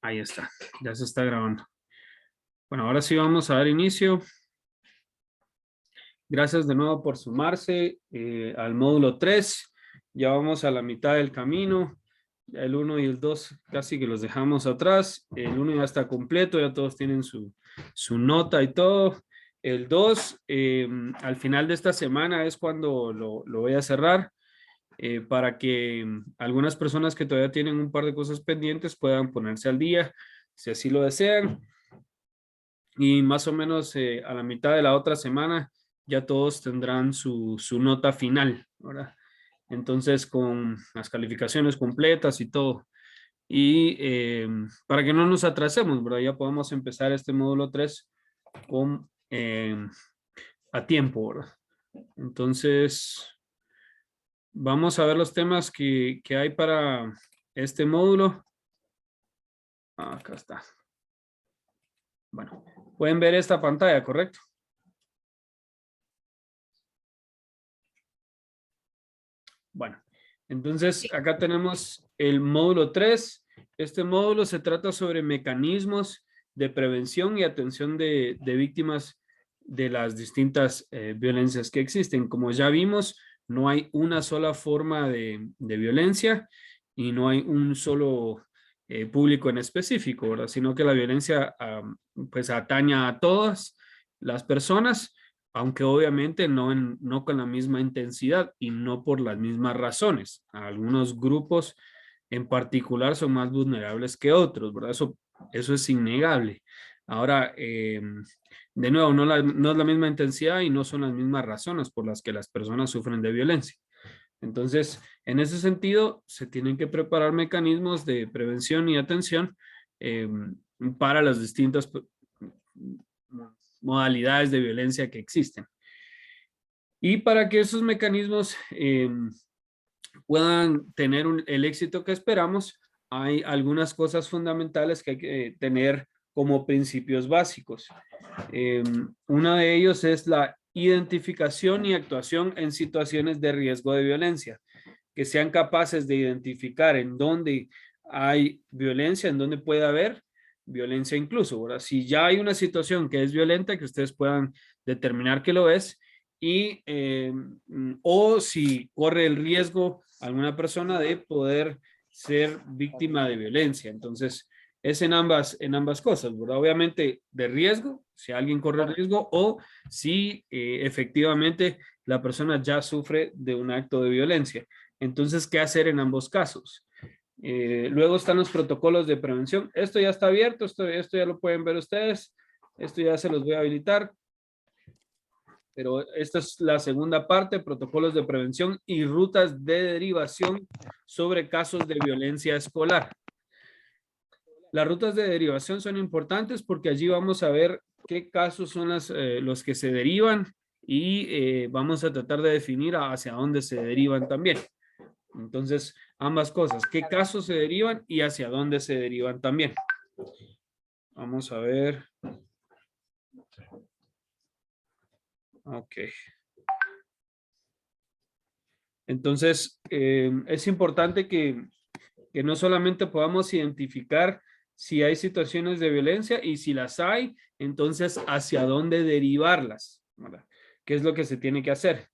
Ahí está, ya se está grabando. Bueno, ahora sí vamos a dar inicio. Gracias de nuevo por sumarse al módulo 3. Ya vamos a la mitad del camino. Ya el 1 y el 2 casi que los dejamos atrás. El 1 ya está completo, ya todos tienen su nota y todo. El 2, al final de esta semana es cuando lo voy a cerrar para que algunas personas que todavía tienen un par de cosas pendientes puedan ponerse al día, si así lo desean. Y más o menos a la mitad de la otra semana ya todos tendrán su nota final, ¿verdad? Entonces con las calificaciones completas y todo. Y para que no nos atrasemos, ¿verdad? Ya podemos empezar este módulo 3 con, a tiempo, ¿verdad? Entonces, vamos a ver los temas que hay para este módulo. Acá está. Bueno, pueden ver esta pantalla, ¿correcto? Bueno, entonces acá tenemos el módulo 3. Este módulo se trata sobre mecanismos de prevención y atención de víctimas de las distintas violencias que existen. Como ya vimos, no hay una sola forma de violencia y no hay un solo público en específico, ¿verdad? Sino que la violencia pues atañe a todas las personas, aunque obviamente no con la misma intensidad y no por las mismas razones. Algunos grupos en particular son más vulnerables que otros, ¿verdad? Eso es innegable. Ahora, de nuevo, no es la misma intensidad y no son las mismas razones por las que las personas sufren de violencia. Entonces, en ese sentido, se tienen que preparar mecanismos de prevención y atención eh, para las distintas modalidades de violencia que existen. Y para que esos mecanismos puedan tener el éxito que esperamos, hay algunas cosas fundamentales que hay que tener como principios básicos. Uno de ellos es la identificación y actuación en situaciones de riesgo de violencia, que sean capaces de identificar en dónde hay violencia, en dónde puede haber violencia incluso, ¿verdad? Si ya hay una situación que es violenta, que ustedes puedan determinar que lo es y o si corre el riesgo alguna persona de poder ser víctima de violencia. Entonces, es en ambas cosas, ¿verdad? Obviamente de riesgo, si alguien corre riesgo o si efectivamente la persona ya sufre de un acto de violencia. Entonces, ¿qué hacer en ambos casos? Luego están los protocolos de prevención. Esto ya está abierto, esto ya lo pueden ver ustedes. Esto ya se los voy a habilitar. Pero esta es la segunda parte, protocolos de prevención y rutas de derivación sobre casos de violencia escolar. Las rutas de derivación son importantes porque allí vamos a ver qué casos son los que se derivan y vamos a tratar de definir hacia dónde se derivan también. Entonces, ambas cosas, qué casos se derivan y hacia dónde se derivan también. Vamos a ver. Ok. Entonces, es importante que no solamente podamos identificar si hay situaciones de violencia y si las hay, entonces hacia dónde derivarlas, ¿verdad? ¿Qué es lo que se tiene que hacer?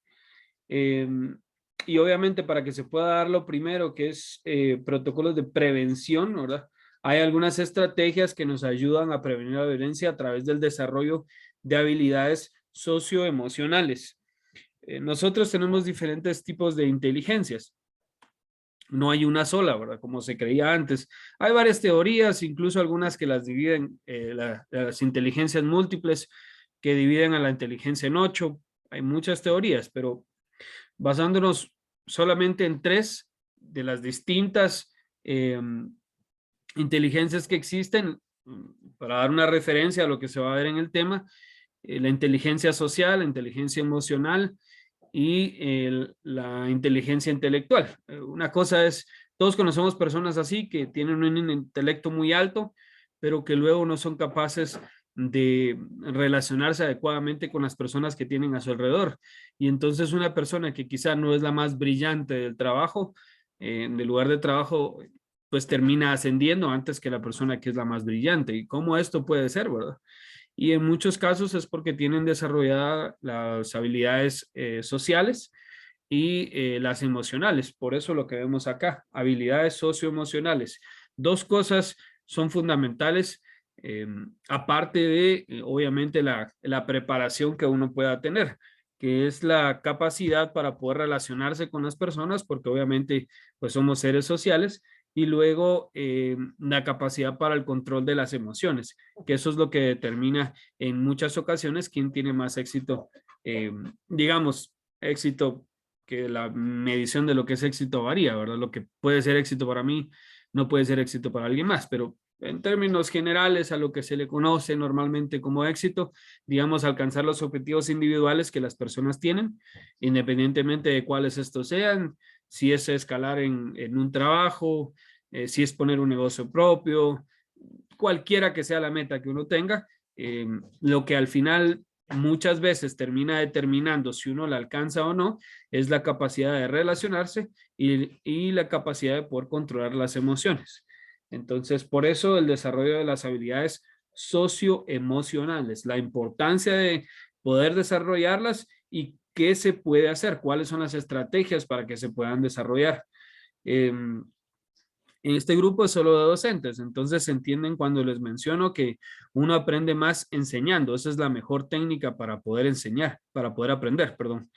Y obviamente para que se pueda dar lo primero, que es protocolos de prevención, ¿verdad? Hay algunas estrategias que nos ayudan a prevenir la violencia a través del desarrollo de habilidades socioemocionales. Nosotros tenemos diferentes tipos de inteligencias. No hay una sola, ¿verdad? Como se creía antes. Hay varias teorías, incluso algunas que las dividen, las inteligencias múltiples, que dividen a la inteligencia en 8. Hay muchas teorías, pero basándonos solamente en 3 de las distintas inteligencias que existen, para dar una referencia a lo que se va a ver en el tema, la inteligencia social, la inteligencia emocional y la inteligencia intelectual. Una cosa es, todos conocemos personas así que tienen un intelecto muy alto, pero que luego no son capaces de relacionarse adecuadamente con las personas que tienen a su alrededor. Y entonces una persona que quizá no es la más brillante del trabajo, del lugar de trabajo, pues termina ascendiendo antes que la persona que es la más brillante. ¿Y cómo esto puede ser, verdad? Y en muchos casos es porque tienen desarrolladas las habilidades sociales y las emocionales. Por eso lo que vemos acá, habilidades socioemocionales. Dos cosas son fundamentales, aparte de, obviamente, la preparación que uno pueda tener, que es la capacidad para poder relacionarse con las personas, porque obviamente pues somos seres sociales, y luego la capacidad para el control de las emociones, que eso es lo que determina en muchas ocasiones quién tiene más éxito, digamos, éxito, que la medición de lo que es éxito varía, ¿verdad? Lo que puede ser éxito para mí no puede ser éxito para alguien más, pero en términos generales a lo que se le conoce normalmente como éxito, digamos, alcanzar los objetivos individuales que las personas tienen, independientemente de cuáles estos sean, si es escalar en un trabajo, si es poner un negocio propio, cualquiera que sea la meta que uno tenga, lo que al final muchas veces termina determinando si uno la alcanza o no es la capacidad de relacionarse y la capacidad de poder controlar las emociones. Entonces, por eso el desarrollo de las habilidades socioemocionales, la importancia de poder desarrollarlas y qué se puede hacer, cuáles son las estrategias para que se puedan desarrollar. En este grupo es solo de docentes, entonces se entienden cuando les menciono que uno aprende más enseñando. Esa es la mejor técnica para poder enseñar, para poder aprender, perdón.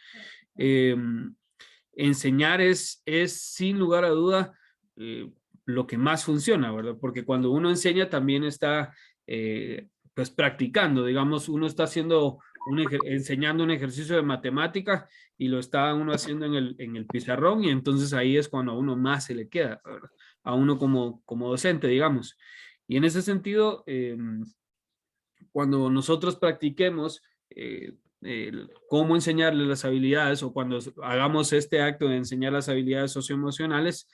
Eh, Enseñar es sin lugar a duda lo que más funciona, ¿verdad? Porque cuando uno enseña también está pues practicando, digamos, uno está haciendo enseñando un ejercicio de matemática y lo está uno haciendo en el pizarrón y entonces ahí es cuando a uno más se le queda, ¿verdad? A uno como docente, digamos. Y en ese sentido, cuando nosotros practiquemos cómo enseñarles las habilidades o cuando hagamos este acto de enseñar las habilidades socioemocionales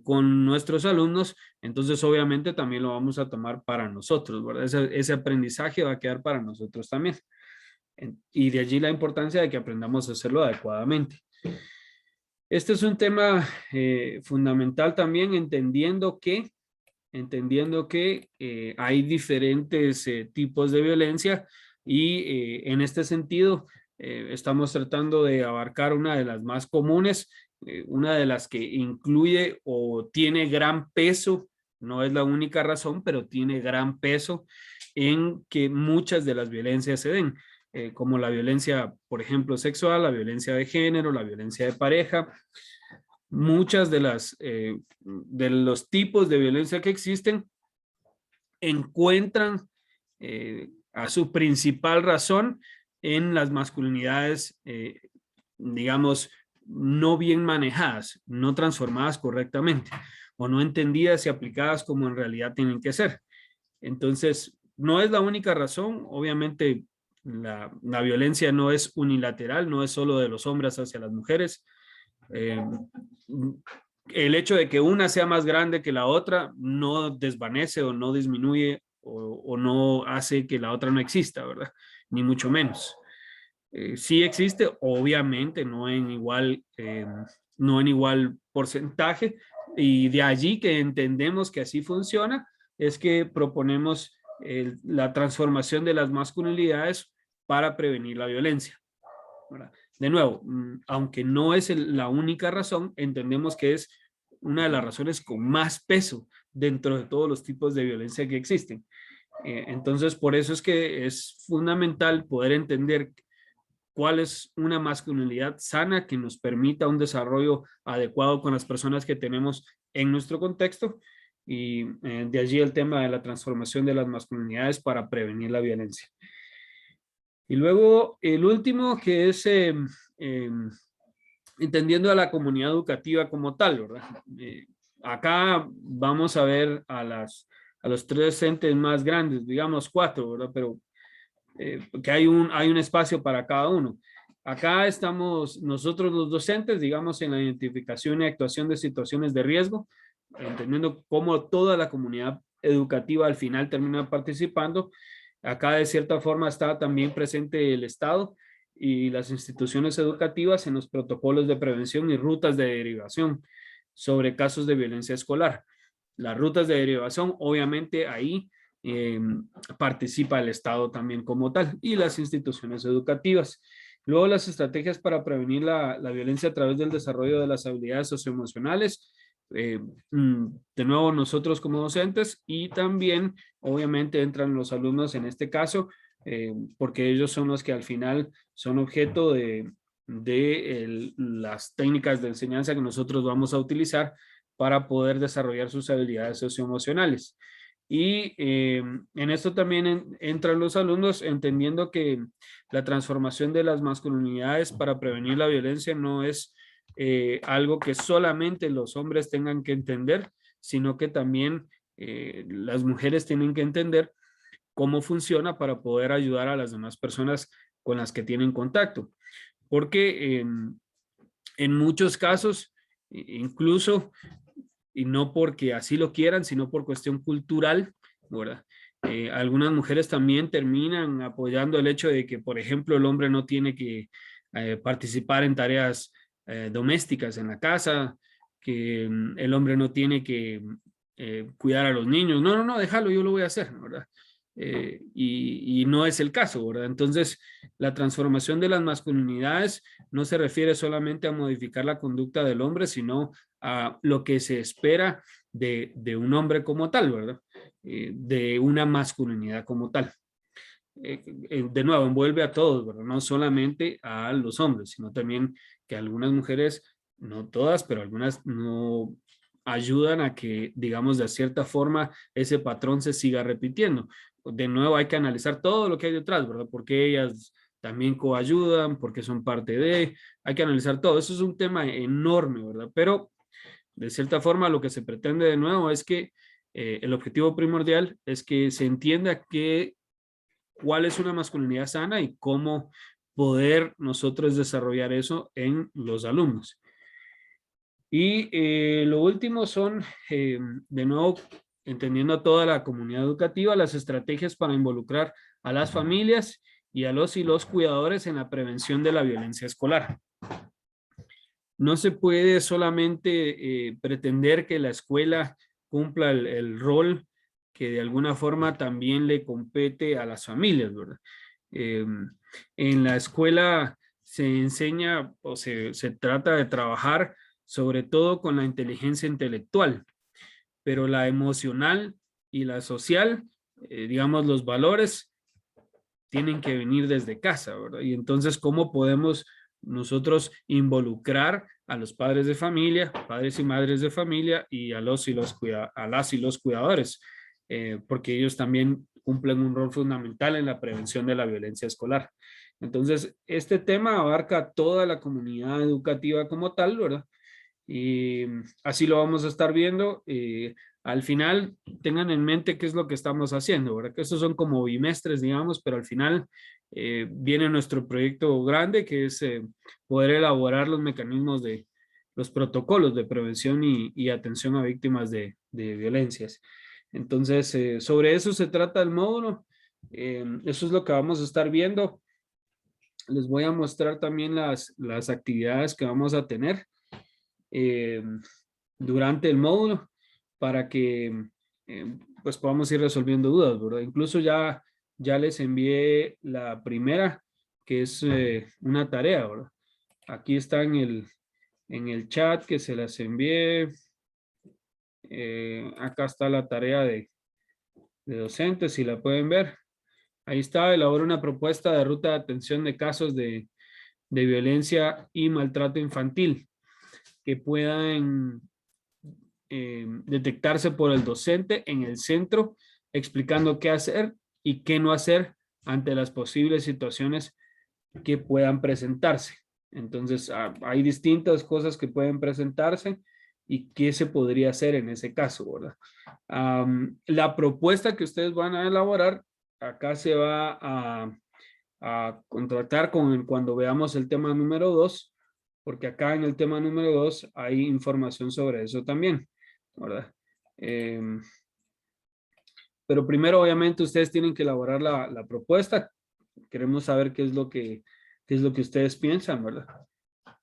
con nuestros alumnos, entonces obviamente también lo vamos a tomar para nosotros, ¿verdad? Ese aprendizaje va a quedar para nosotros también. Y de allí la importancia de que aprendamos a hacerlo adecuadamente. Este es un tema fundamental también, entendiendo que hay diferentes tipos de violencia y en este sentido estamos tratando de abarcar una de las más comunes, una de las que incluye o tiene gran peso, no es la única razón, pero tiene gran peso en que muchas de las violencias se den, como la violencia, por ejemplo, sexual, la violencia de género, la violencia de pareja, muchas de los tipos de violencia que existen encuentran a su principal razón en las masculinidades, digamos, no bien manejadas, no transformadas correctamente o no entendidas y aplicadas como en realidad tienen que ser. Entonces, no es la única razón, obviamente la violencia no es unilateral, no es solo de los hombres hacia las mujeres, eh, el hecho de que una sea más grande que la otra no desvanece o no disminuye o no hace que la otra no exista, ¿verdad? Ni mucho menos. Sí existe, obviamente, no en igual porcentaje, y de allí que entendemos que así funciona, es que proponemos la transformación de las masculinidades para prevenir la violencia, ¿verdad? De nuevo, aunque no es la única razón, entendemos que es una de las razones con más peso dentro de todos los tipos de violencia que existen. Entonces, por eso es que es fundamental poder entender cuál es una masculinidad sana que nos permita un desarrollo adecuado con las personas que tenemos en nuestro contexto, y de allí el tema de la transformación de las masculinidades para prevenir la violencia. Y luego el último, que es entendiendo a la comunidad educativa como tal, ¿verdad? Acá vamos a ver a los tres entes más grandes, digamos cuatro, ¿verdad? Pero que hay un espacio para cada uno. Acá estamos nosotros los docentes, digamos, en la identificación y actuación de situaciones de riesgo, entendiendo cómo toda la comunidad educativa al final termina participando. Acá de cierta forma está también presente el Estado y las instituciones educativas en los protocolos de prevención y rutas de derivación sobre casos de violencia escolar. las rutas de derivación, obviamente ahí participa el Estado también como tal y las instituciones educativas. Luego las estrategias para prevenir la violencia a través del desarrollo de las habilidades socioemocionales. De nuevo nosotros como docentes y también obviamente entran los alumnos en este caso porque ellos son los que al final son objeto de las técnicas de enseñanza que nosotros vamos a utilizar para poder desarrollar sus habilidades socioemocionales. Y en esto también entran los alumnos entendiendo que la transformación de las masculinidades para prevenir la violencia no es algo que solamente los hombres tengan que entender, sino que también las mujeres tienen que entender cómo funciona para poder ayudar a las demás personas con las que tienen contacto. Porque en muchos casos, incluso, y no porque así lo quieran, sino por cuestión cultural, ¿verdad? Algunas mujeres también terminan apoyando el hecho de que, por ejemplo, el hombre no tiene que participar en tareas domésticas en la casa, que el hombre no tiene que cuidar a los niños. No, no, no, déjalo, yo lo voy a hacer, ¿verdad? Y no es el caso, ¿verdad? Entonces, la transformación de las masculinidades no se refiere solamente a modificar la conducta del hombre, sino a lo que se espera de un hombre como tal, ¿verdad? De una masculinidad como tal. De nuevo, envuelve a todos, ¿verdad? No solamente a los hombres, sino también que algunas mujeres, no todas, pero algunas no ayudan a que, digamos, de cierta forma, ese patrón se siga repitiendo. De nuevo, hay que analizar todo lo que hay detrás, ¿verdad? Porque ellas también coayudan, porque son parte hay que analizar todo. Eso es un tema enorme, ¿verdad? Pero de cierta forma, lo que se pretende de nuevo es que el objetivo primordial es que se entienda cuál es una masculinidad sana y cómo poder nosotros desarrollar eso en los alumnos. Y lo último son, de nuevo, entendiendo a toda la comunidad educativa, las estrategias para involucrar a las familias y a los cuidadores en la prevención de la violencia escolar. No se puede solamente pretender que la escuela cumpla el rol que de alguna forma también le compete a las familias, ¿verdad? En la escuela se enseña o se trata de trabajar sobre todo con la inteligencia intelectual, pero la emocional y la social, digamos, los valores tienen que venir desde casa, ¿verdad? Y entonces, ¿cómo podemos nosotros involucrar a los padres de familia, padres y madres de familia y a las y los cuidadores? Porque ellos también cumplen un rol fundamental en la prevención de la violencia escolar. Entonces, este tema abarca toda la comunidad educativa como tal, ¿verdad? Y así lo vamos a estar viendo. Al final, tengan en mente qué es lo que estamos haciendo, ¿verdad? Que estos son como bimestres, digamos, pero al final viene nuestro proyecto grande, que es poder elaborar los mecanismos los protocolos de prevención y atención a víctimas de violencias. Entonces, sobre eso se trata el módulo. Eso es lo que vamos a estar viendo. Les voy a mostrar también las actividades que vamos a tener eh, durante el módulo para que pues podamos ir resolviendo dudas, ¿verdad? Incluso ya les envié la primera, que es una tarea, ¿verdad? Aquí está en el chat que se las envié. Acá está la tarea de docentes, si la pueden ver. Ahí está, elabora una propuesta de ruta de atención de casos de violencia y maltrato infantil que puedan detectarse por el docente en el centro, explicando qué hacer y qué no hacer ante las posibles situaciones que puedan presentarse. Entonces, hay distintas cosas que pueden presentarse y qué se podría hacer en ese caso, ¿verdad? La propuesta que ustedes van a elaborar, acá se va a contratar cuando veamos el tema número 2, porque acá en el tema número 2 hay información sobre eso también, ¿verdad? Pero primero, obviamente, ustedes tienen que elaborar la propuesta. Queremos saber qué es lo que ustedes piensan, ¿verdad?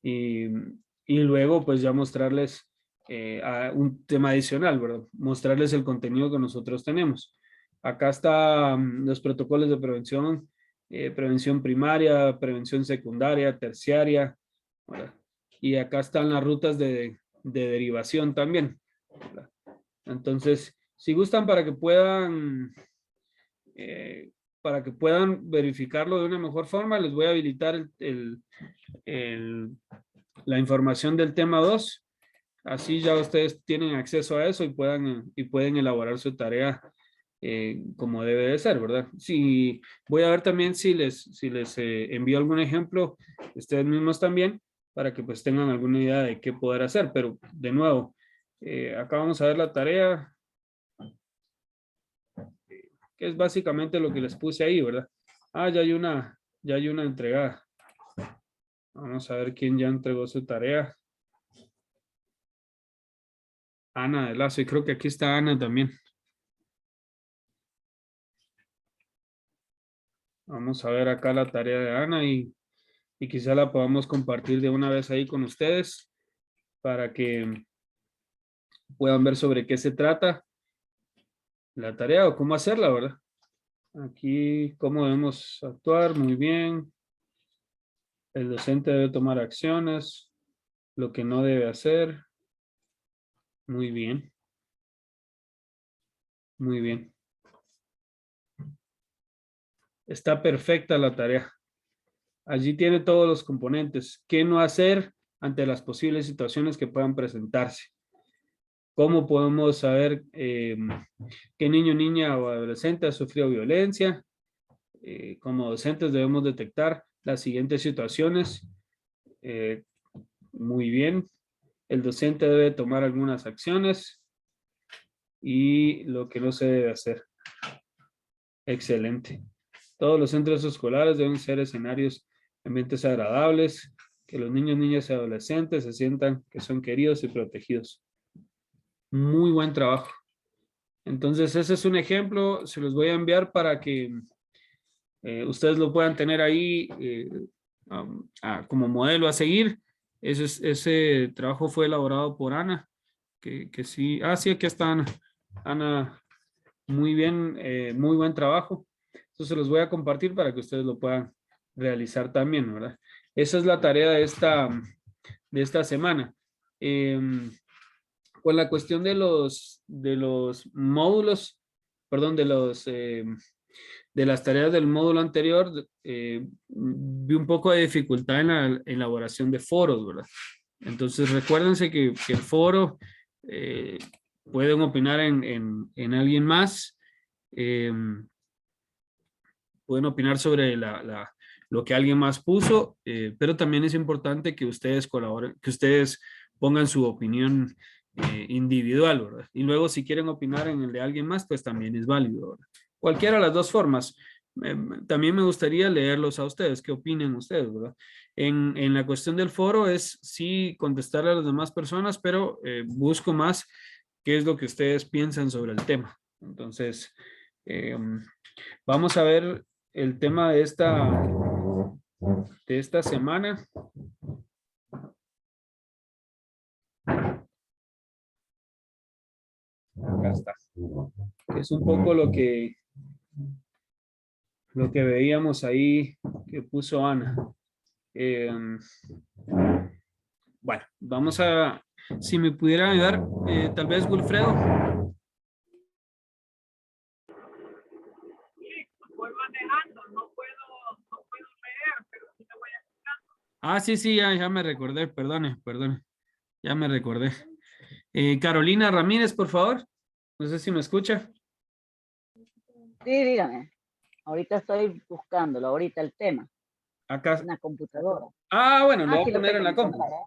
Y luego, pues ya mostrarles a un tema adicional, ¿verdad? Mostrarles el contenido que nosotros tenemos. Acá están los protocolos de prevención, prevención primaria, prevención secundaria, terciaria, ¿verdad? Y acá están las rutas de derivación también, ¿verdad? Entonces, si gustan para que puedan verificarlo de una mejor forma, les voy a habilitar el- la información del tema 2. Así ya ustedes tienen acceso a eso y pueden elaborar su tarea como debe de ser, ¿verdad? Sí, voy a ver también si les envío algún ejemplo, ustedes mismos también, para que pues tengan alguna idea de qué poder hacer. Pero de nuevo, acá vamos a ver la tarea, que es básicamente lo que les puse ahí, ¿verdad? Ah, ya hay una entregada. Vamos a ver quién ya entregó su tarea. Ana de Lazo, y creo que aquí está Ana también. Vamos a ver acá la tarea de Ana y quizá la podamos compartir de una vez ahí con ustedes para que puedan ver sobre qué se trata la tarea o cómo hacerla, ¿verdad? Aquí, cómo debemos actuar, muy bien. El docente debe tomar acciones, lo que no debe hacer, muy bien, muy bien. Está perfecta la tarea. Allí tiene todos los componentes. ¿Qué no hacer ante las posibles situaciones que puedan presentarse? ¿Cómo podemos saber qué niño, niña o adolescente ha sufrido violencia? Como docentes debemos detectar las siguientes situaciones. Eh, Muy bien. El docente debe tomar algunas acciones y lo que no se debe hacer. Excelente. Todos los centros escolares deben ser escenarios, ambientes agradables, que los niños, niñas y adolescentes se sientan que son queridos y protegidos. Muy buen trabajo. Entonces, ese es un ejemplo, se los voy a enviar para que ustedes lo puedan tener ahí como modelo a seguir. Ese trabajo fue elaborado por Ana, que sí, sí, aquí está Ana. Ana, muy bien, muy buen trabajo. Entonces se los voy a compartir para que ustedes lo puedan realizar también, ¿verdad? Esa es la tarea de esta semana. Con la cuestión de los módulos, perdón, de las tareas del módulo anterior, vi un poco de dificultad en la elaboración de foros, ¿verdad? Entonces recuérdense que el foro eh, pueden opinar en alguien más, eh, pueden opinar sobre lo que alguien más puso, pero también es importante que ustedes colaboren, que ustedes pongan su opinión individual, ¿verdad? Y luego si quieren opinar en el de alguien más, pues también es válido, ¿verdad? Cualquiera de las dos formas. También me gustaría leerlos a ustedes, qué opinen ustedes, ¿verdad? En la cuestión del foro es sí contestarle a las demás personas, pero busco más qué es lo que ustedes piensan sobre el tema. Entonces, vamos a ver el tema de esta semana. Acá está. Es un poco lo que veíamos ahí que puso Ana. Eh, bueno, si me pudieran ayudar, tal vez Wilfredo. Voy manejando, no puedo leer, pero sí te voy a... Sí, sí, ya me recordé, perdone, ya me recordé. Carolina Ramírez, por favor. No sé si me escucha. Sí, dígame. Ahorita estoy buscándolo, ahorita el tema, Acá. en la computadora. Bueno, lo voy a Aquí lo poner en tengo, la mi compu. celular.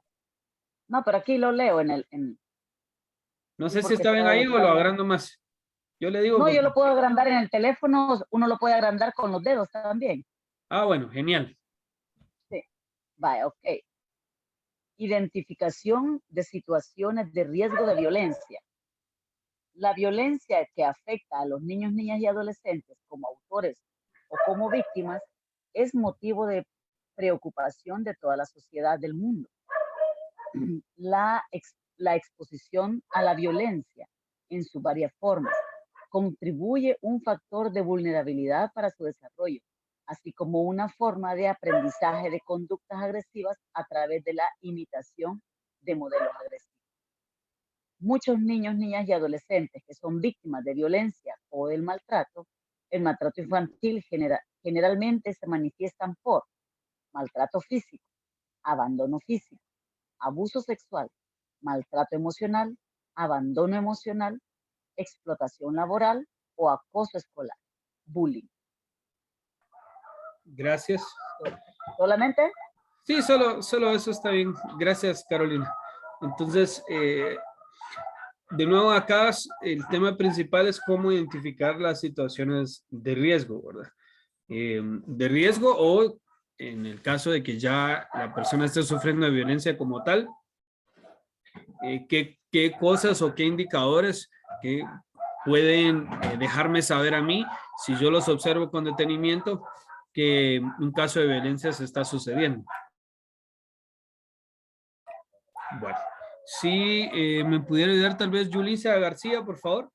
No, pero aquí lo leo No sí, sé si porque está bien ahí o lo está. agrando más. Yo le digo No, yo porque... lo puedo agrandar en el teléfono, uno lo puede agrandar con los dedos también. Bueno, genial. Sí, vaya, ok. Identificación de situaciones de riesgo de violencia. La violencia que afecta a los niños, niñas y adolescentes como autores o como víctimas es motivo de preocupación de toda la sociedad del mundo. La la exposición a la violencia en sus varias formas contribuye un factor de vulnerabilidad para su desarrollo, así como una forma de aprendizaje de conductas agresivas a través de la imitación de modelos agresivos. Muchos niños, niñas y adolescentes que son víctimas de violencia o del maltrato, el maltrato infantil generalmente se manifiestan por maltrato físico, abandono físico, abuso sexual, maltrato emocional, abandono emocional, explotación laboral o acoso escolar, bullying. Gracias. ¿Solamente? Sí, solo eso está bien. Gracias, Carolina. Entonces, de nuevo acá el tema principal es cómo identificar las situaciones de riesgo, ¿verdad? De riesgo o en el caso de que ya la persona esté sufriendo de violencia como tal, qué cosas o qué indicadores que pueden dejarme saber a mí, si yo los observo con detenimiento, que un caso de violencia se está sucediendo. Bueno, si me pudiera ayudar tal vez Yulisa García, por favor.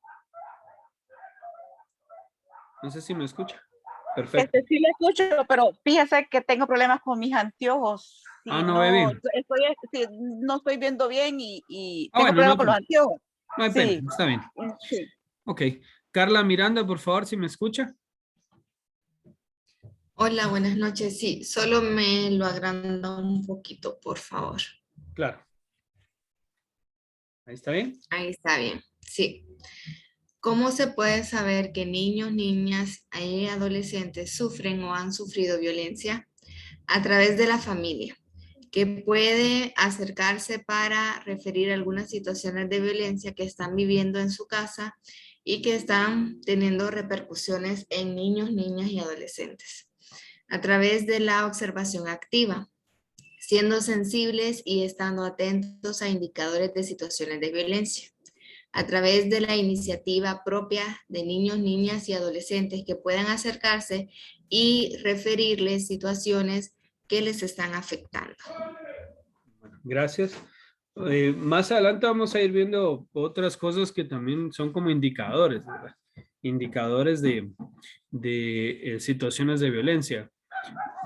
No sé si me escucha. Perfecto. Sí le escucho, pero fíjese que tengo problemas con mis anteojos. Si no ve bien. No estoy viendo bien y bueno, tengo problemas con los anteojos. No hay pena, está bien. Sí. Ok. Carla Miranda, por favor, si me escucha. Hola, buenas noches. Sí, solo me lo agranda un poquito, por favor. Claro. ¿Ahí está bien? Ahí está bien, sí. ¿Cómo se puede saber que niños, niñas y adolescentes sufren o han sufrido violencia? A través de la familia, que puede acercarse para referir algunas situaciones de violencia que están viviendo en su casa y que están teniendo repercusiones en niños, niñas y adolescentes. A través de la observación activa, siendo sensibles y estando atentos a indicadores de situaciones de violencia. A través de la iniciativa propia de niños, niñas y adolescentes que puedan acercarse y referirles situaciones que les están afectando. Bueno, gracias. Más adelante vamos a ir viendo otras cosas que también son como indicadores, ¿verdad? Indicadores de situaciones de violencia.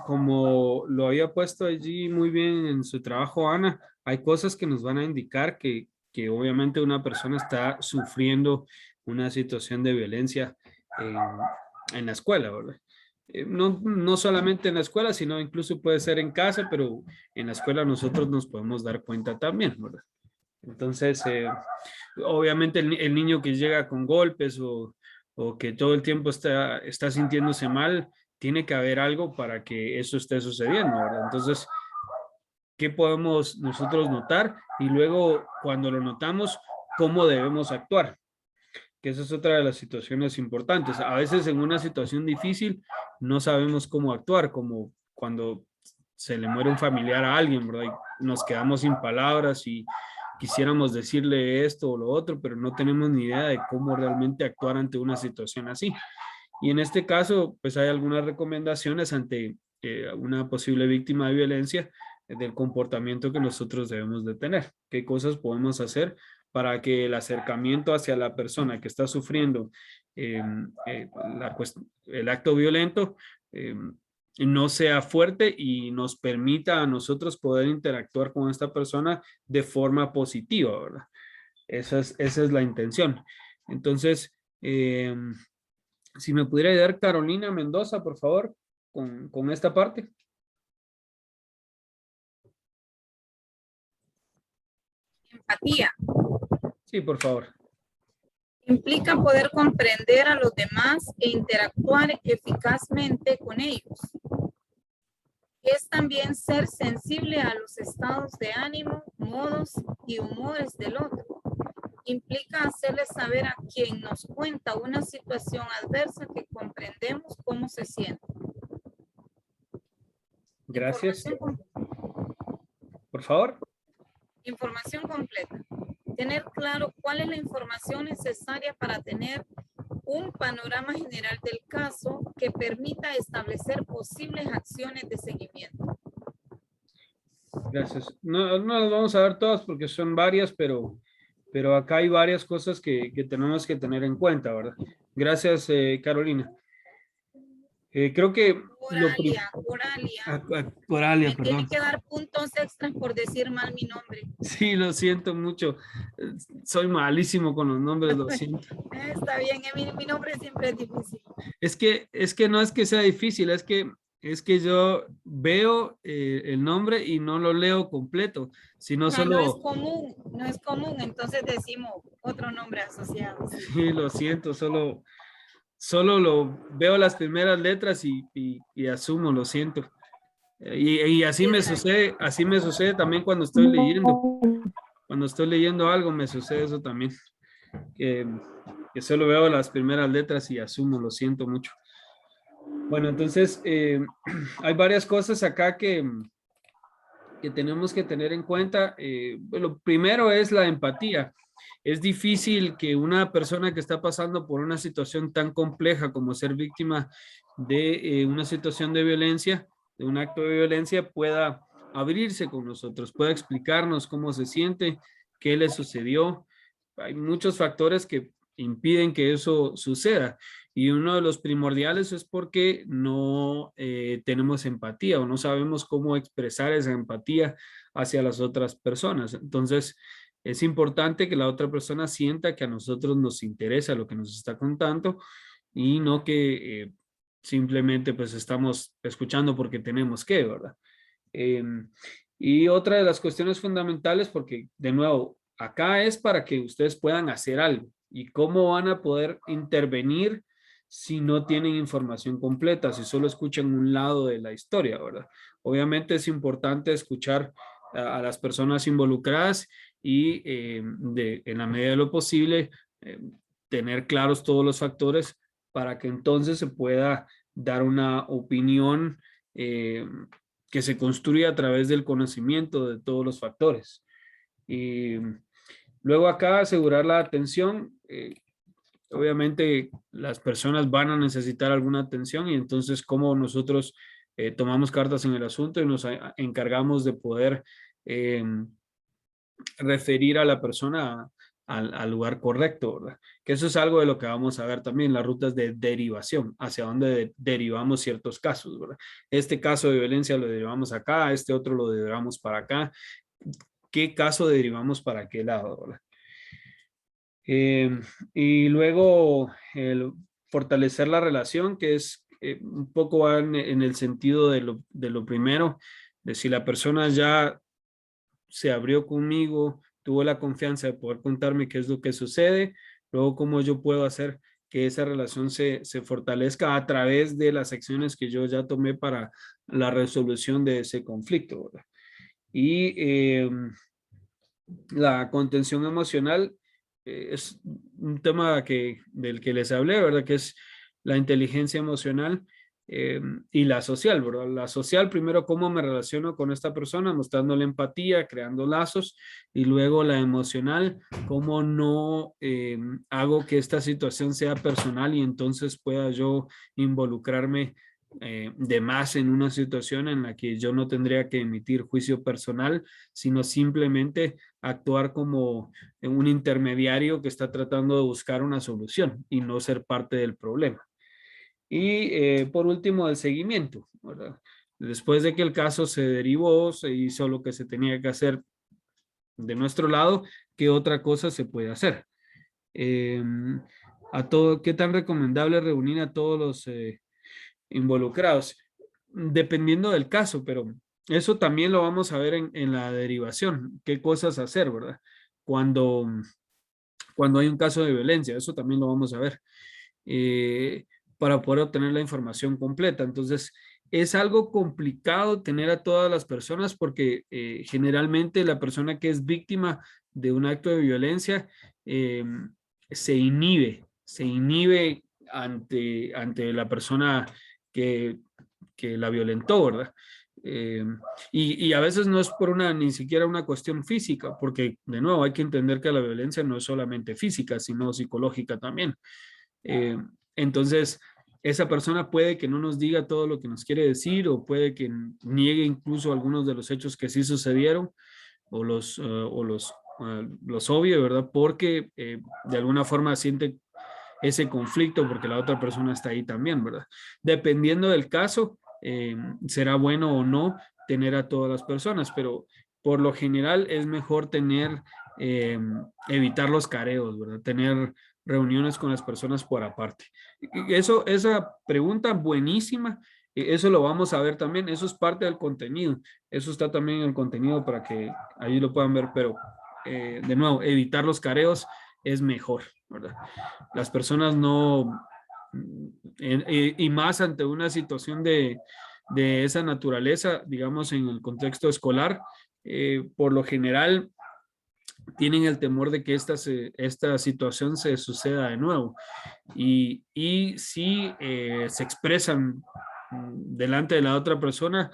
Como lo había puesto allí muy bien en su trabajo, Ana, hay cosas que nos van a indicar que obviamente una persona está sufriendo una situación de violencia en la escuela, ¿verdad? No solamente en la escuela, sino incluso puede ser en casa, pero en la escuela nosotros nos podemos dar cuenta también, ¿verdad? Entonces, obviamente el niño que llega con golpes o que todo el tiempo está sintiéndose mal, tiene que haber algo para que eso esté sucediendo, ¿verdad? Entonces, ¿qué podemos nosotros notar? Y luego, cuando lo notamos, ¿cómo debemos actuar? Que esa es otra de las situaciones importantes. A veces en una situación difícil no sabemos cómo actuar, como cuando se le muere un familiar a alguien, ¿verdad? Y nos quedamos sin palabras y quisiéramos decirle esto o lo otro, pero no tenemos ni idea de cómo realmente actuar ante una situación así. Y en este caso, pues hay algunas recomendaciones ante una posible víctima de violencia del comportamiento que nosotros debemos de tener. ¿Qué cosas podemos hacer para que el acercamiento hacia la persona que está sufriendo el acto violento no sea fuerte y nos permita a nosotros poder interactuar con esta persona de forma positiva, ¿verdad? Esa es la intención. Entonces, si me pudiera ayudar Carolina Mendoza, por favor, con esta parte. Empatía. Sí, por favor. Implica poder comprender a los demás e interactuar eficazmente con ellos. Es también ser sensible a los estados de ánimo, modos y humores del otro. Implica hacerle saber a quien nos cuenta una situación adversa que comprendemos cómo se siente. Gracias. Por favor. Información completa. Tener claro cuál es la información necesaria para tener un panorama general del caso que permita establecer posibles acciones de seguimiento. Gracias. No, no las vamos a dar todas porque son varias, pero acá hay varias cosas que tenemos que tener en cuenta, ¿verdad? Gracias, Carolina. Creo que Coralia, Me perdón. tiene que dar puntos extras por decir mal mi nombre. Sí, lo siento mucho. Soy malísimo con los nombres, lo siento. Está bien, mi nombre siempre es difícil. Es que no es que sea difícil, es que yo veo el nombre y no lo leo completo, sino No, solo... no es común, entonces decimos otro nombre asociado. Sí. Sí, lo siento, solo lo veo las primeras letras y asumo, lo siento. Y así me sucede también cuando estoy leyendo. Cuando estoy leyendo algo me sucede eso también. Que, que solo veo las primeras letras y asumo, lo siento mucho. Bueno, entonces hay varias cosas acá que tenemos que tener en cuenta. Lo primero es la empatía. Es difícil que una persona que está pasando por una situación tan compleja como ser víctima de una situación de violencia, de un acto de violencia, pueda abrirse con nosotros, pueda explicarnos cómo se siente, qué le sucedió. Hay muchos factores que impiden que eso suceda. Y uno de los primordiales es porque no tenemos empatía o no sabemos cómo expresar esa empatía hacia las otras personas. Entonces, es importante que la otra persona sienta que a nosotros nos interesa lo que nos está contando y no que simplemente pues estamos escuchando porque tenemos que, ¿verdad? Eh, y otra de las cuestiones fundamentales, porque de nuevo, acá es para que ustedes puedan hacer algo y cómo van a poder intervenir si no tienen información completa, si solo escuchan un lado de la historia, ¿verdad? Obviamente es importante escuchar a las personas involucradas y en la medida de lo posible tener claros todos los factores para que entonces se pueda dar una opinión que se construye a través del conocimiento de todos los factores. Y luego acá asegurar la atención. Obviamente las personas van a necesitar alguna atención y entonces como nosotros tomamos cartas en el asunto y nos encargamos de poder referir a la persona al lugar correcto, ¿verdad? Que eso es algo de lo que vamos a ver también, las rutas de derivación, hacia dónde derivamos ciertos casos, ¿verdad? Este caso de violencia lo derivamos acá, este otro lo derivamos para acá. ¿Qué caso derivamos para qué lado, ¿verdad? Y luego el fortalecer la relación, que es un poco va en el sentido de lo primero, de si la persona ya se abrió conmigo, tuvo la confianza de poder contarme qué es lo que sucede, luego cómo yo puedo hacer que esa relación se fortalezca a través de las acciones que yo ya tomé para la resolución de ese conflicto, ¿verdad? Y la contención emocional es un tema del que les hablé, ¿verdad? Que es la inteligencia emocional y la social, ¿verdad? La social, primero, cómo me relaciono con esta persona, mostrándole empatía, creando lazos, y luego la emocional, cómo no hago que esta situación sea personal y entonces pueda yo involucrarme de más en una situación en la que yo no tendría que emitir juicio personal, sino simplemente actuar como un intermediario que está tratando de buscar una solución y no ser parte del problema. Y por último, el seguimiento, ¿verdad? Después de que el caso se derivó, se hizo lo que se tenía que hacer de nuestro lado, ¿qué otra cosa se puede hacer? ¿Qué tan recomendable reunir a todos los involucrados? Dependiendo del caso, pero eso también lo vamos a ver en la derivación, qué cosas hacer, ¿verdad? Cuando, cuando hay un caso de violencia, eso también lo vamos a ver, para poder obtener la información completa. Entonces, es algo complicado tener a todas las personas porque generalmente la persona que es víctima de un acto de violencia se inhibe ante la persona que la violentó, ¿verdad? Y a veces no es por ni siquiera una cuestión física, porque de nuevo hay que entender que la violencia no es solamente física, sino psicológica también. Entonces, esa persona puede que no nos diga todo lo que nos quiere decir o puede que niegue incluso algunos de los hechos que sí sucedieron o los obvie, ¿verdad? Porque de alguna forma siente ese conflicto porque la otra persona está ahí también, ¿verdad? Dependiendo del caso, será bueno o no tener a todas las personas, pero por lo general es mejor tener, evitar los careos, ¿verdad? Tener reuniones con las personas por aparte. Esa pregunta buenísima, eso lo vamos a ver también, eso es parte del contenido, eso está también en el contenido para que ahí lo puedan ver, pero de nuevo, evitar los careos es mejor, ¿verdad? Las personas no, y más ante una situación de esa naturaleza, digamos en el contexto escolar, por lo general tienen el temor de que esta situación se suceda de nuevo. Y si se expresan delante de la otra persona,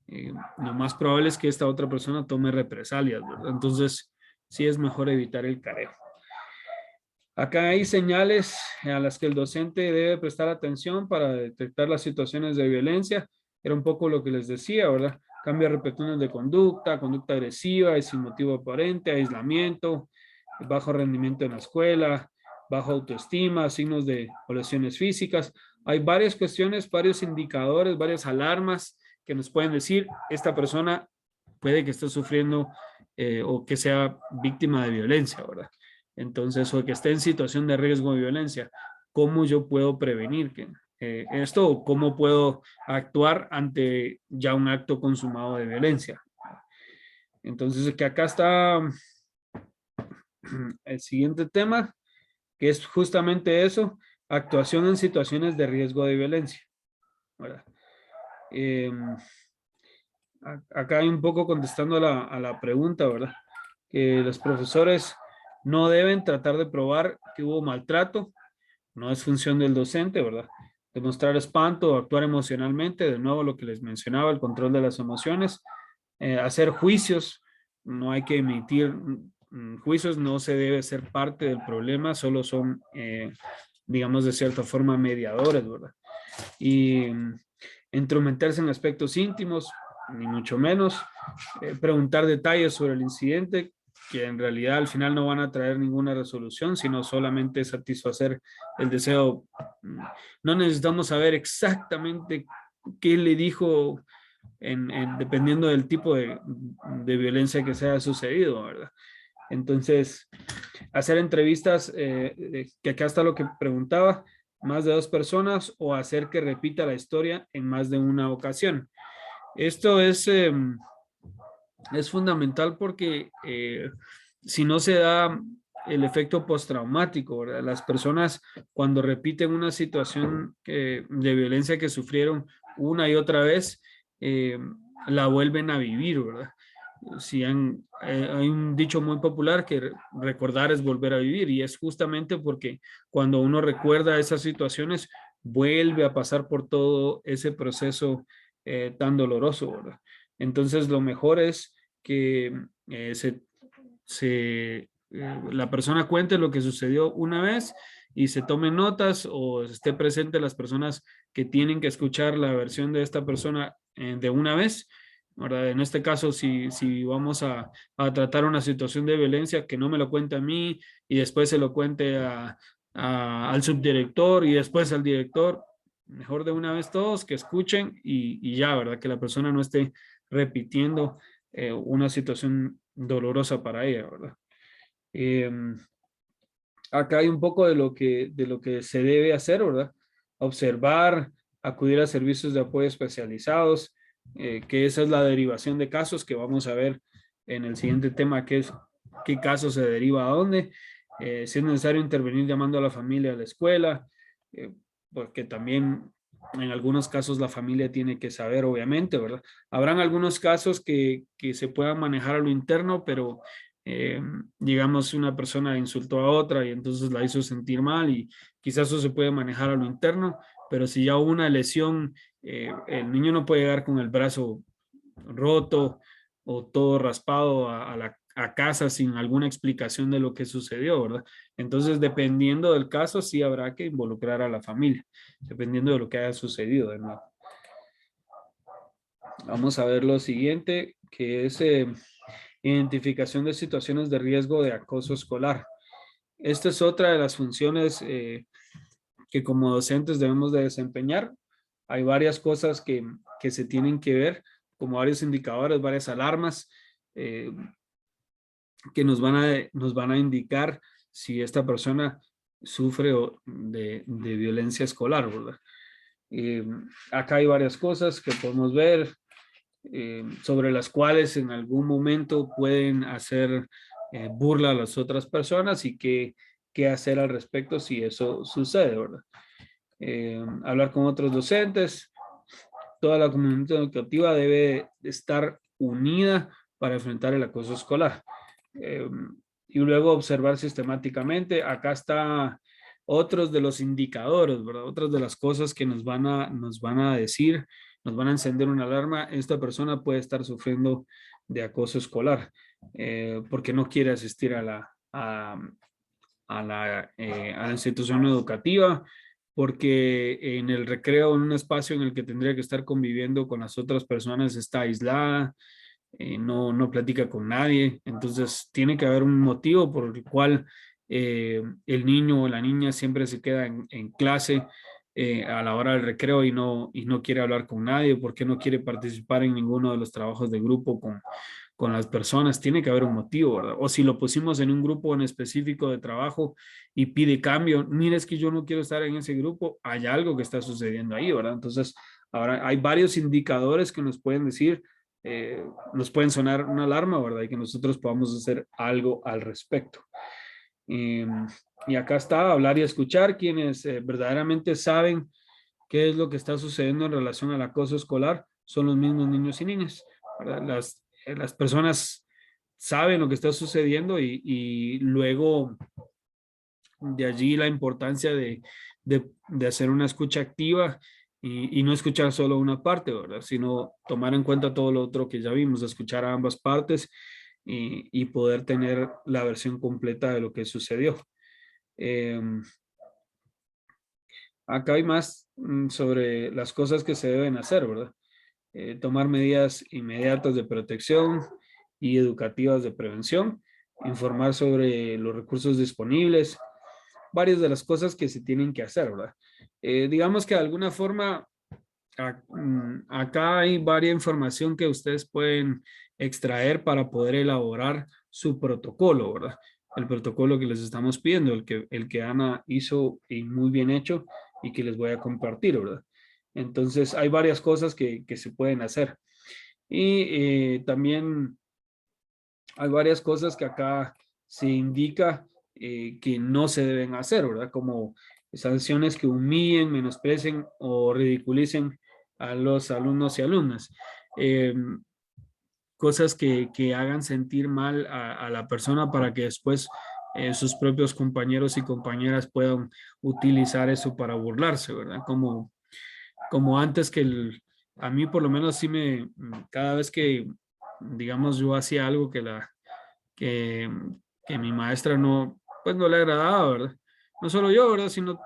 lo más probable es que esta otra persona tome represalias, ¿verdad? Entonces, sí es mejor evitar el careo. Acá hay señales a las que el docente debe prestar atención para detectar las situaciones de violencia. Era un poco lo que les decía, ¿verdad? Cambios repentinos de conducta, conducta agresiva y sin motivo aparente, aislamiento, bajo rendimiento en la escuela, baja autoestima, signos de lesiones físicas. Hay varias cuestiones, varios indicadores, varias alarmas que nos pueden decir esta persona puede que esté sufriendo o que sea víctima de violencia, ¿verdad? Entonces, o que esté en situación de riesgo de violencia, ¿cómo yo puedo prevenir esto o cómo puedo actuar ante ya un acto consumado de violencia? Entonces, que acá está el siguiente tema, que es justamente eso, actuación en situaciones de riesgo de violencia, ¿verdad? Acá hay un poco contestando a la pregunta, ¿verdad? Que los profesores no deben tratar de probar que hubo maltrato, no es función del docente, ¿verdad? Demostrar espanto o actuar emocionalmente, de nuevo lo que les mencionaba, el control de las emociones, hacer juicios, no hay que emitir juicios, no se debe ser parte del problema, solo son, digamos, de cierta forma mediadores, ¿verdad? Y entrometerse en aspectos íntimos, ni mucho menos, preguntar detalles sobre el incidente, que en realidad al final no van a traer ninguna resolución, sino solamente satisfacer el deseo. No necesitamos saber exactamente qué le dijo dependiendo del tipo de violencia que se haya sucedido, ¿verdad? Entonces, hacer entrevistas, que acá está lo que preguntaba, más de 2 personas o hacer que repita la historia en más de una ocasión. Esto es fundamental porque si no se da el efecto postraumático, ¿verdad? Las personas cuando repiten una situación de violencia que sufrieron una y otra vez, la vuelven a vivir, ¿verdad? Si hay un dicho muy popular que recordar es volver a vivir y es justamente porque cuando uno recuerda esas situaciones vuelve a pasar por todo ese proceso tan doloroso, ¿verdad? Entonces lo mejor es que la persona cuente lo que sucedió una vez y se tomen notas o esté presente las personas que tienen que escuchar la versión de esta persona de una vez, ¿verdad? En este caso, si vamos a tratar una situación de violencia, que no me lo cuente a mí y después se lo cuente al subdirector y después al director, mejor de una vez todos que escuchen y ya, ¿verdad? Que la persona no esté repitiendo una situación dolorosa para ella, ¿verdad? Acá hay un poco de lo que se debe hacer, ¿verdad? Observar, acudir a servicios de apoyo especializados, que esa es la derivación de casos que vamos a ver en el siguiente tema, que es qué caso se deriva a dónde, si es necesario intervenir llamando a la familia a la escuela, porque también en algunos casos la familia tiene que saber, obviamente, ¿verdad? Habrán algunos casos que se puedan manejar a lo interno, pero digamos una persona insultó a otra y entonces la hizo sentir mal y quizás eso se puede manejar a lo interno, pero si ya hubo una lesión, el niño no puede llegar con el brazo roto o todo raspado a a casa sin alguna explicación de lo que sucedió, ¿verdad? Entonces, dependiendo del caso, sí habrá que involucrar a la familia, dependiendo de lo que haya sucedido, de nuevo. Vamos a ver lo siguiente, que es identificación de situaciones de riesgo de acoso escolar. Esta es otra de las funciones que como docentes debemos de desempeñar. Hay varias cosas que se tienen que ver, como varios indicadores, varias alarmas que nos van a indicar si esta persona sufre de violencia escolar, ¿verdad? Acá hay varias cosas que podemos ver sobre las cuales en algún momento pueden hacer burla a las otras personas y qué hacer al respecto si eso sucede, ¿verdad? Hablar con otros docentes. Toda la comunidad educativa debe estar unida para enfrentar el acoso escolar. Y luego observar sistemáticamente. Acá está otros de los indicadores, ¿verdad? Otras de las cosas que nos van a decir, nos van a encender una alarma. Esta persona puede estar sufriendo de acoso escolar porque no quiere asistir a la institución educativa, porque en el recreo, en un espacio en el que tendría que estar conviviendo con las otras personas, está aislada, no platica con nadie. Entonces tiene que haber un motivo por el cual el niño o la niña siempre se queda en clase a la hora del recreo y no quiere hablar con nadie, porque no quiere participar en ninguno de los trabajos de grupo con las personas. Tiene que haber un motivo, ¿verdad? O si lo pusimos en un grupo en específico de trabajo y pide cambio, mira, es que yo no quiero estar en ese grupo, hay algo que está sucediendo ahí, ¿verdad? Entonces, ahora hay varios indicadores que nos pueden decir, nos pueden sonar una alarma, ¿verdad? Y que nosotros podamos hacer algo al respecto. Y acá está, hablar y escuchar. Quienes verdaderamente saben qué es lo que está sucediendo en relación al acoso escolar son los mismos niños y niñas, ¿verdad? Las personas saben lo que está sucediendo y luego de allí la importancia de hacer una escucha activa y no escuchar solo una parte, ¿verdad? Sino tomar en cuenta todo lo otro que ya vimos, escuchar a ambas partes y poder tener la versión completa de lo que sucedió. Acá hay más sobre las cosas que se deben hacer, ¿verdad? Tomar medidas inmediatas de protección y educativas de prevención, informar sobre los recursos disponibles, varias de las cosas que se tienen que hacer, ¿verdad? Digamos que de alguna forma acá hay varias información que ustedes pueden extraer para poder elaborar su protocolo, ¿verdad? El protocolo que les estamos pidiendo, el que Ana hizo y muy bien hecho y que les voy a compartir, ¿verdad? Entonces hay varias cosas que se pueden hacer. Y también hay varias cosas que acá se indica que no se deben hacer, ¿verdad? Como sanciones que humillen, menosprecien o ridiculicen a los alumnos y alumnas. Cosas que hagan sentir mal a la persona para que después sus propios compañeros y compañeras puedan utilizar eso para burlarse, ¿verdad? Como antes a mí por lo menos sí cada vez que, digamos, yo hacía algo que mi maestra pues no le agradaba, ¿verdad? No solo yo, ¿verdad? Sino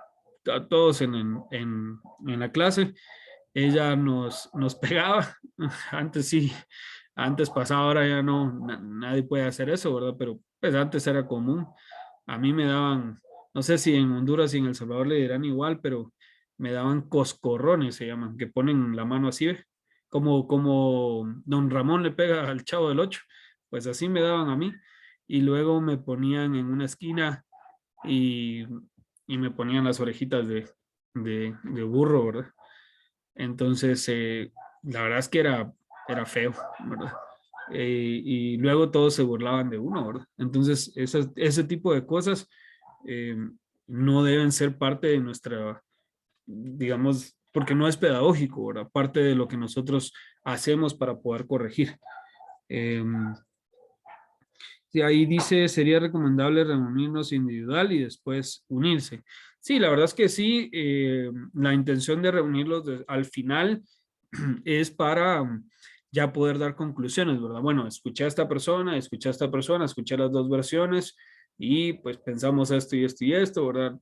a todos en la clase. Ella nos pegaba. Antes sí, antes pasaba, ahora ya no, nadie puede hacer eso, ¿verdad? Pero pues antes era común. A mí me daban, no sé si en Honduras y en El Salvador le dirán igual, pero me daban coscorrones, se llaman, que ponen la mano así, ¿ve? Como don Ramón le pega al Chavo del Ocho, pues así me daban a mí. Y luego me ponían en una esquina y me ponían las orejitas de burro, ¿verdad? Entonces, la verdad es que era feo, ¿verdad? Y luego todos se burlaban de uno, ¿verdad? Entonces, ese tipo de cosas eh, no deben ser parte de nuestra, digamos, porque no es pedagógico, ¿verdad? Parte de lo que nosotros hacemos para poder corregir. Sí, ahí dice, sería recomendable reunirnos individual y después unirse. Sí, la verdad es que sí, la intención de reunirlos al final es para ya poder dar conclusiones, ¿verdad? Bueno, escuché a esta persona, escuché las dos versiones y pues pensamos esto y esto y esto, ¿verdad?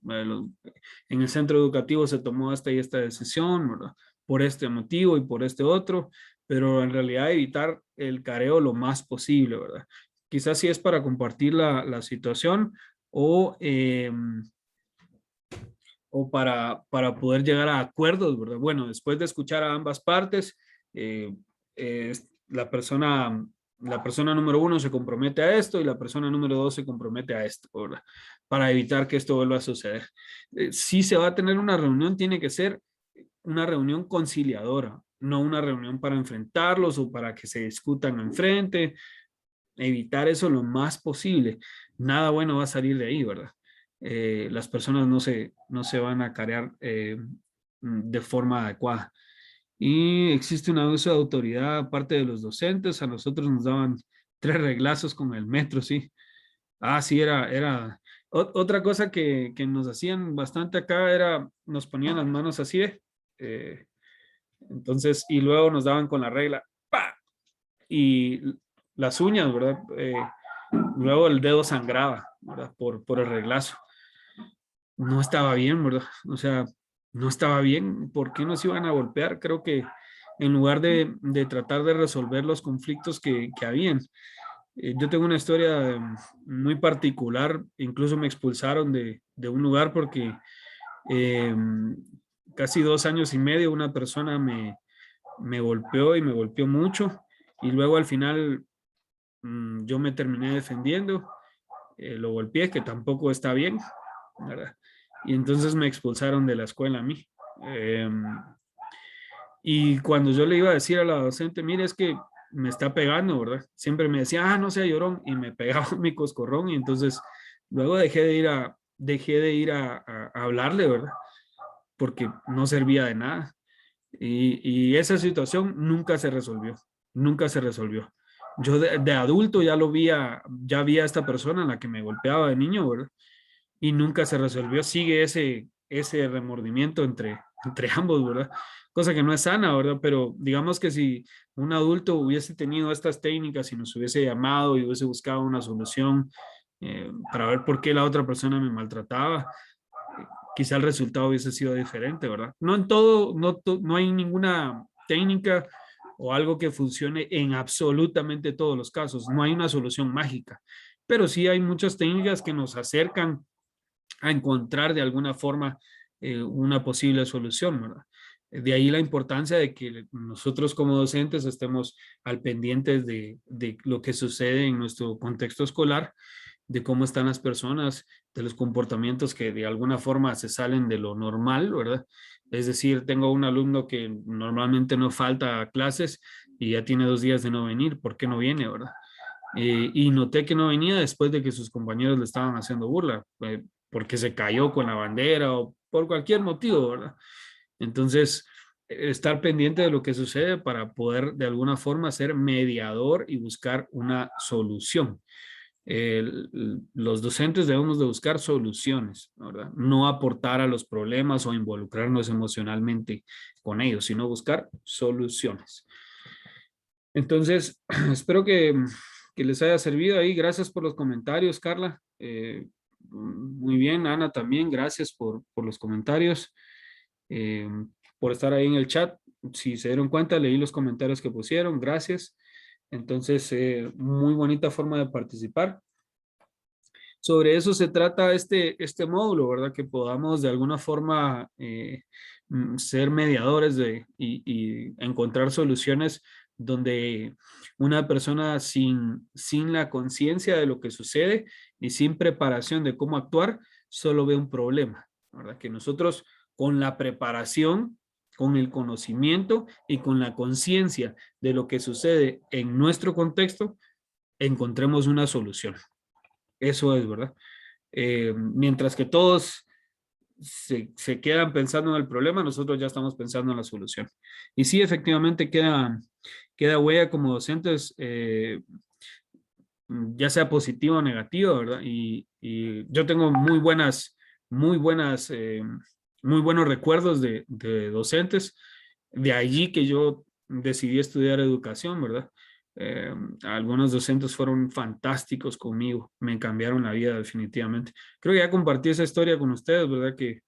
En el centro educativo se tomó esta y esta decisión, ¿verdad? Por este motivo y por este otro, pero en realidad evitar el careo lo más posible, ¿verdad? Quizás sí es para compartir la situación o, para poder llegar a acuerdos, ¿verdad? Bueno, después de escuchar a ambas partes, eh, la persona número uno se compromete a esto y la persona número dos se compromete a esto, ¿verdad? Para evitar que esto vuelva a suceder. Si se va a tener una reunión, tiene que ser una reunión conciliadora, no una reunión para enfrentarlos o para que se discutan enfrente. Evitar eso lo más posible. Nada bueno va a salir de ahí, ¿verdad? Las personas no se van a carear de forma adecuada. Y existe un abuso de autoridad aparte de los docentes. A nosotros nos daban 3 reglazos con el metro, sí. Ah, sí, otra cosa que nos hacían bastante acá era, nos ponían las manos así, eh, entonces, y luego nos daban con la regla, ¡pa! Y las uñas, ¿verdad? Luego el dedo sangraba, ¿verdad? Por el reglazo. No estaba bien, ¿verdad? O sea, no estaba bien. ¿Por qué nos iban a golpear? Creo que en lugar de tratar de resolver los conflictos que habían. Yo tengo una historia muy particular. Incluso me expulsaron de un lugar porque eh, casi 2 años y medio una persona me golpeó y me golpeó mucho. Y luego al final yo me terminé defendiendo, lo golpeé, que tampoco está bien, ¿verdad? Y entonces me expulsaron de la escuela a mí. Y cuando yo le iba a decir a la docente, mire, es que me está pegando, ¿verdad? Siempre me decía, no sea llorón, y me pegaba mi coscorrón, y entonces luego dejé de ir a hablarle, ¿verdad? Porque no servía de nada. Y esa situación nunca se resolvió, nunca se resolvió. Yo de adulto ya vi a esta persona, la que me golpeaba de niño, ¿verdad? Y nunca se resolvió. Sigue ese remordimiento entre ambos, ¿verdad? Cosa que no es sana, ¿verdad? Pero digamos que si un adulto hubiese tenido estas técnicas y nos hubiese llamado y hubiese buscado una solución para ver por qué la otra persona me maltrataba, quizá el resultado hubiese sido diferente, ¿verdad? No en todo, no hay ninguna técnica o algo que funcione en absolutamente todos los casos. No hay una solución mágica, pero sí hay muchas técnicas que nos acercan a encontrar de alguna forma una posible solución, ¿verdad? De ahí la importancia de que nosotros como docentes estemos al pendiente de lo que sucede en nuestro contexto escolar, de cómo están las personas, de los comportamientos que de alguna forma se salen de lo normal, ¿verdad? Es decir, tengo un alumno que normalmente no falta a clases y ya tiene 2 días de no venir. ¿Por qué no viene, verdad? Y noté que no venía después de que sus compañeros le estaban haciendo burla, porque se cayó con la bandera o por cualquier motivo, ¿verdad? Entonces, estar pendiente de lo que sucede para poder de alguna forma ser mediador y buscar una solución. Los docentes debemos de buscar soluciones, ¿verdad? No aportar a los problemas o involucrarnos emocionalmente con ellos, sino buscar soluciones. Entonces, espero que les haya servido ahí. Gracias por los comentarios, Carla. Muy bien, Ana también. Gracias por los comentarios, eh, por estar ahí en el chat. Si se dieron cuenta, leí los comentarios que pusieron. Gracias. Entonces, muy bonita forma de participar. Sobre eso se trata este módulo, ¿verdad? Que podamos de alguna forma ser mediadores y encontrar soluciones donde una persona sin la conciencia de lo que sucede y sin preparación de cómo actuar, solo ve un problema, ¿verdad? Que nosotros con la preparación, con el conocimiento y con la conciencia de lo que sucede en nuestro contexto, encontremos una solución. Eso es, ¿verdad? Mientras que todos se quedan pensando en el problema, nosotros ya estamos pensando en la solución. Y sí, efectivamente queda huella como docentes, ya sea positiva o negativa, ¿verdad? Y yo tengo muy buenos recuerdos de docentes. De allí que yo decidí estudiar educación, ¿verdad? Algunos docentes fueron fantásticos conmigo, me cambiaron la vida definitivamente. Creo que ya compartí esa historia con ustedes, ¿verdad? Que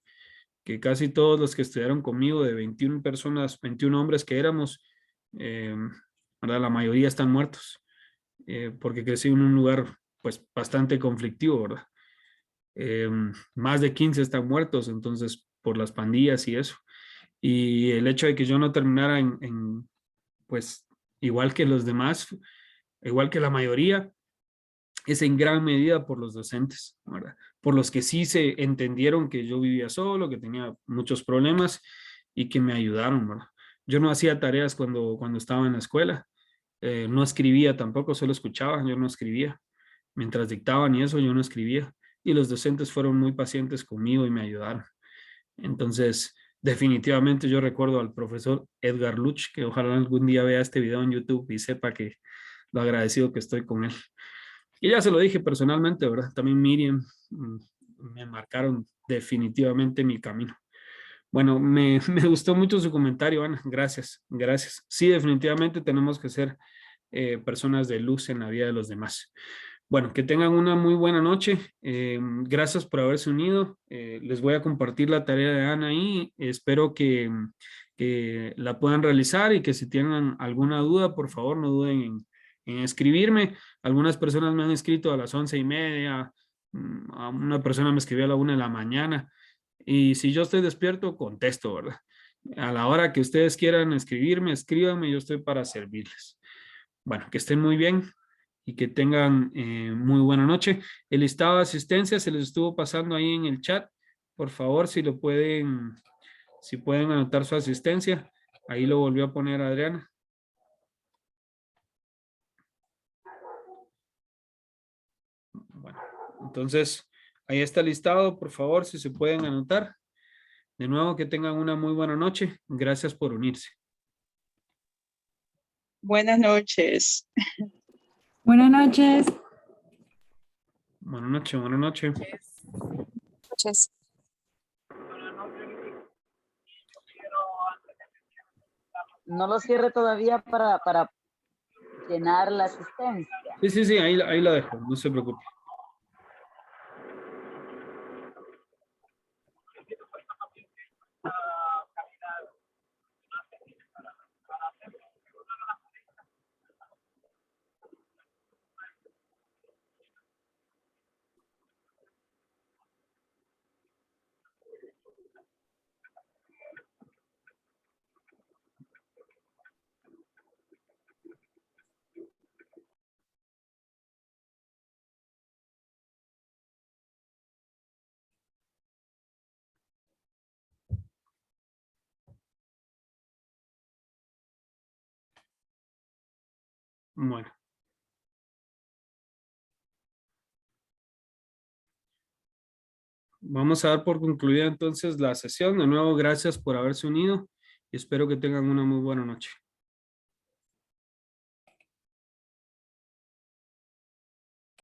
casi todos los que estudiaron conmigo, de 21 personas, 21 hombres que éramos, eh, ¿verdad? La mayoría están muertos, porque crecí en un lugar pues bastante conflictivo, ¿verdad? Más de 15 están muertos, entonces, por las pandillas y eso. Y el hecho de que yo no terminara pues, igual que los demás, igual que la mayoría, es en gran medida por los docentes, ¿verdad? Por los que sí se entendieron que yo vivía solo, que tenía muchos problemas y que me ayudaron, ¿verdad? Yo no hacía tareas cuando estaba en la escuela, no escribía tampoco, solo escuchaba, yo no escribía. Mientras dictaban y eso, yo no escribía. Y los docentes fueron muy pacientes conmigo y me ayudaron. Entonces, definitivamente yo recuerdo al profesor Edgar Luch, que ojalá algún día vea este video en YouTube y sepa que lo agradecido que estoy con él. Y ya se lo dije personalmente, ¿verdad? También Miriam, me marcaron definitivamente mi camino. Bueno, me gustó mucho su comentario, Ana. Gracias, gracias. Sí, definitivamente tenemos que ser personas de luz en la vida de los demás. Bueno, que tengan una muy buena noche. Gracias por haberse unido. Les voy a compartir la tarea de Ana ahí. Espero que la puedan realizar y que si tienen alguna duda, por favor, no duden en escribirme. Algunas personas me han escrito a las 11:30. A una persona me escribió a la 1 de la mañana. Y si yo estoy despierto, contesto, ¿verdad? A la hora que ustedes quieran escribirme, escríbanme, yo estoy para servirles. Bueno, que estén muy bien y que tengan muy buena noche. El listado de asistencia se les estuvo pasando ahí en el chat. Por favor, si pueden anotar su asistencia. Ahí lo volvió a poner Adriana. Bueno, entonces ahí está el listado. Por favor, si se pueden anotar. De nuevo, que tengan una muy buena noche. Gracias por unirse. Buenas noches. Buenas noches. Buenas noches, buenas noches. Noches. No lo cierre todavía para llenar la asistencia. Sí, ahí la dejo, no se preocupe. Bueno. Vamos a dar por concluida entonces la sesión. De nuevo, gracias por haberse unido y espero que tengan una muy buena noche.